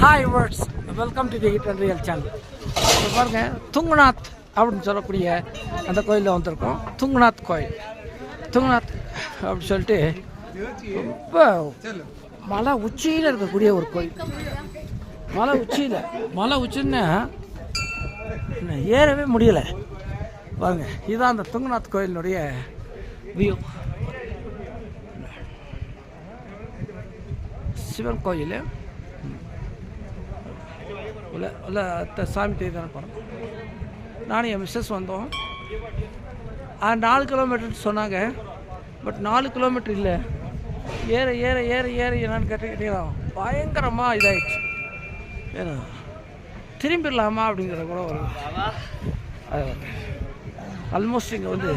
Hi words, welcome to the hit and real channel. இப்போ பாருங்கள், துங்குநாத் அப்படின்னு சொல்லக்கூடிய அந்த கோயிலில் வந்திருக்கோம். துங்குநாத் கோயில், துங்குநாத் அப்படின்னு சொல்லிட்டு ரொம்ப மலை உச்சியில் இருக்கக்கூடிய ஒரு கோயில். மலை உச்சின்னா ஏறவே முடியலை. பாருங்கள், இதுதான் அந்த துங்குநாத் கோயிலினுடைய வியூ. சிவன் கோயில் உள்ள சாமி தேர்தல் படம். நானும் என் மிஸ்ஸஸ் வந்தோம். 4 கிலோமீட்டர் சொன்னாங்க. பட் 4 கிலோமீட்டர் இல்லை, ஏற ஏற ஏற ஏற என்னன்னு கேட்டீங்கன்னா பயங்கரமாக இதாகிடுச்சு. ஏன்னா திரும்பிடலாமா அப்படிங்கிற கூட ஒரு ஆல்மோஸ்ட் இங்கே வந்து